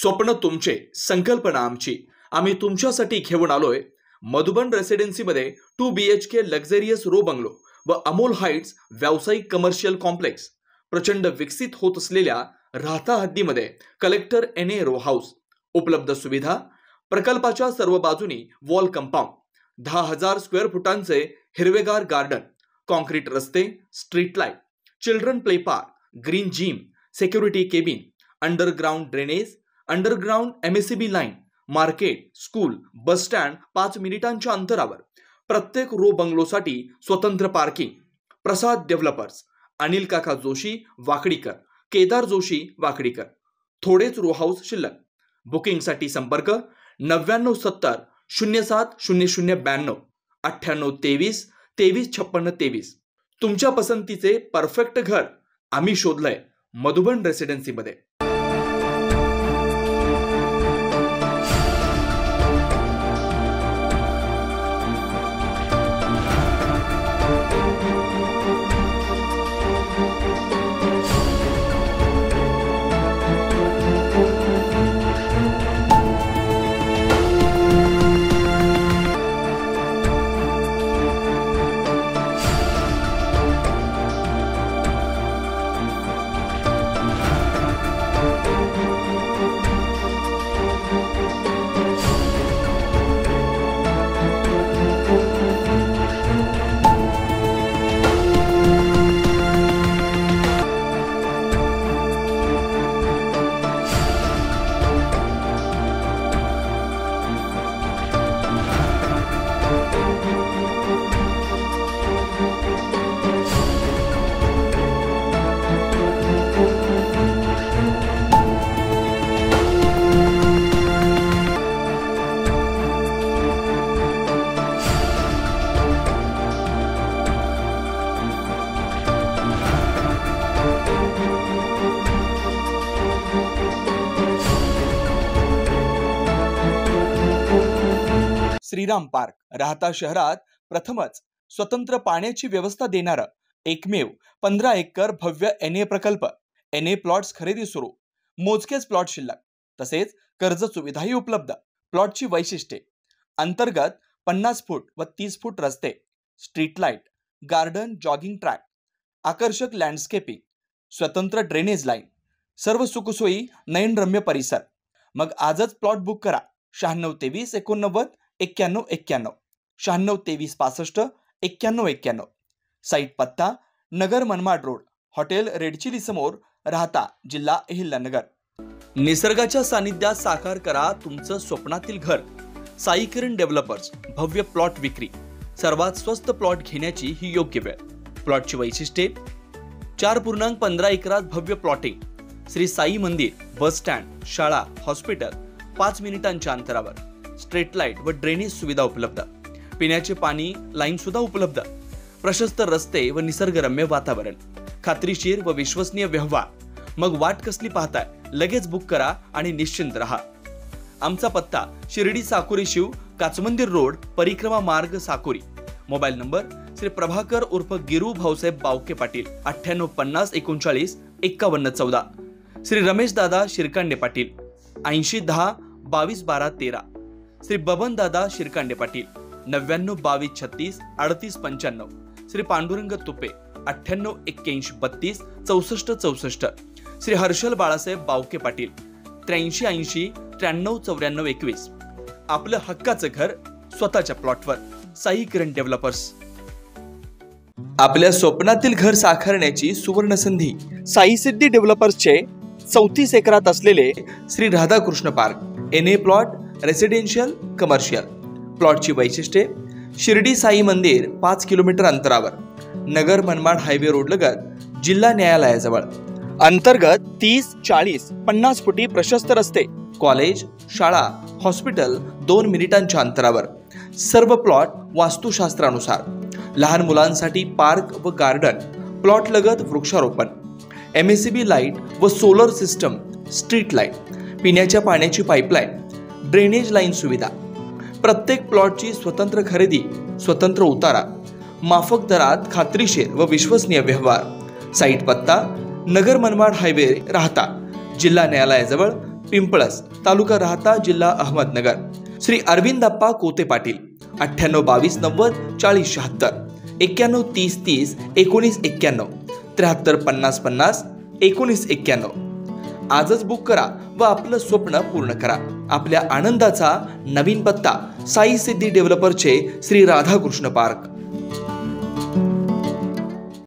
स्वप्न तुमचे, संकल्पना आमची. आम्ही तुमच्यासाठी घेऊन आलोय मधुबन रेसिडेन्सीमध्ये 2 BHK लक्झरियस रो बंगलो व अमोल हाइट्स व्यावसायिक कमर्शियल कॉम्प्लेक्स. प्रचंड विकसित होत असलेल्या राहता हद्दीमध्ये कलेक्टर NA रो हाऊस. उपलब्ध सुविधा: प्रकल्पाच्या सर्व बाजूनी वॉल कंपाऊंड, 10,000 स्क्वेअर फुटांचे हिरवेगार गार्डन, कॉन्क्रीट रस्ते, street light, children play park, green gym, security cabin, underground drainage, underground MACB line, market, school, bus stand 5 मिनिटांच्या अंतरावर. प्रत्येक रो बंगलोसाठी स्वतंत्र पार्किंग. प्रसाद डेव्हलपर्स, अनिल काका जोशी वाकडीकर, केदार जोशी वाकडीकर. थोडेच रो हाऊस शिल्लक. बुकिंगसाठी संपर्क 9970 07 0092 9823 2356 23. तुमच्या पसंतीचे परफेक्ट घर आम्ही शोधलंय मधुबन रेसिडेन्सीमध्ये. श्रीराम पार्क, राहता शहरात प्रथमच स्वतंत्र पाण्याची व्यवस्था देणारा एकमेव 15 एकर भव्य NA प्रकल्प. NA प्लॉट्स खरेदी सुरू. मोजकेच प्लॉट शिल्लक. तसेच कर्ज सुविधाही उपलब्ध. प्लॉटची वैशिष्ट्ये: अंतर्गत 50 फूट व 30 फूट रस्ते, street light, garden, jogging track, आकर्षक लँडस्केपिंग, स्वतंत्र ड्रेनेज लाईन, सर्व सुखसोयी, नयनरम्य परिसर. मग आजच प्लॉट बुक करा. 9623 89 91 91, 9623 65 91 91. साईट पत्ता: Nagar Manmad road, hotel red chilli समोर, राहता, जिल्हा अहिल्यानगर. निसर्गाच्या सानिध्यात साकार करा तुमचं स्वप्नातील घर. साई किरण डेव्हलपर्स, भव्य प्लॉट विक्री. सर्वात स्वस्त प्लॉट घेण्याची ही योग्य वेळ. प्लॉटची वैशिष्ट्ये: 4.15 एकरात भव्य प्लॉटिंग. श्री साई मंदिर, बस स्टँड, शाळा, हॉस्पिटल 5 मिनिटांच्या अंतरावर. स्ट्रीट लाईट व ड्रेनेज सुविधा उपलब्ध. पिण्याचे पाणी लाईन सुद्धा उपलब्ध. प्रशस्त रस्ते व निसर्गरम्य वातावरण. खात्रीशीर व विश्वसनीय व्यवहार. मग वाट कसली पाहताय? लगेच बुक करा आणि निश्चिंत रहा. आमचा पत्ता: शिर्डी साकुरी शिव, काचमंदिर रोड, परिक्रमा मार्ग, साकुरी. मोबाईल नंबर: श्री प्रभाकर उर्फ गिरू भाऊसाहेब बावके पाटील 98 50 39 51 14. श्री रमेश दादा शिरकांडे पाटील 80 10 22 12 13. श्री बबन दादा शिरकांडे पाटील 99 22 36 38 95. श्री पांडुरंग तुपे 98 81 32 64 64. श्री हर्षल बाळासाहेब बावके पाटील 83 80 93 94 21. आपलं हक्काचं घर स्वतःच्या प्लॉटवर. साई किरण डेव्हलपर्स. आपल्या स्वप्नातील घर साकारण्याची सुवर्ण संधी. साई सिद्धी डेव्हलपर्सचे 34 एकरात असलेले Shri Radhakrishna park. NA plot, residential, commercial. प्लॉटची वैशिष्ट्ये: शिर्डी साई मंदिर 5 किलोमीटर अंतरावर, नगर मनमाड हायवे रोड लगत, जिल्हा न्यायालयाजवळ. अंतर्गत 30 40 50 फुटी प्रशस्त रस्ते, कॉलेज, शाळा, हॉस्पिटल 2 मिनिटांच्या अंतरावर. सर्व प्लॉट वास्तुशास्त्रानुसार. लहान मुलांसाठी पार्क व गार्डन. प्लॉट लगत वृक्षारोपण, MACB लाईट व सोलर सिस्टम, स्ट्रीट लाईट, पिण्याच्या पाण्याची पाईपलाईन, ड्रेनेज लाईन सुविधा. प्रत्येक प्लॉटची स्वतंत्र खरेदी, स्वतंत्र उतारा. माफक दरात खात्रीशीर व विश्वसनीय व्यवहार. साईट पत्ता: नगर मनमाड हायवे, राहता, जिल्हा न्यायालयाजवळ, पिंपळस, तालुका राहता, जिल्हा अहमदनगर. श्री अरविंदप्पा कोते पाटील 9822904076, 913030 1991, 735050 1991. आजच बुक करा व आपलं स्वप्न पूर्ण करा. आपल्या आनंदाचा नवीन पत्ता साई सिद्धी डेव्हलपरचे श्री राधाकृष्ण पार्क,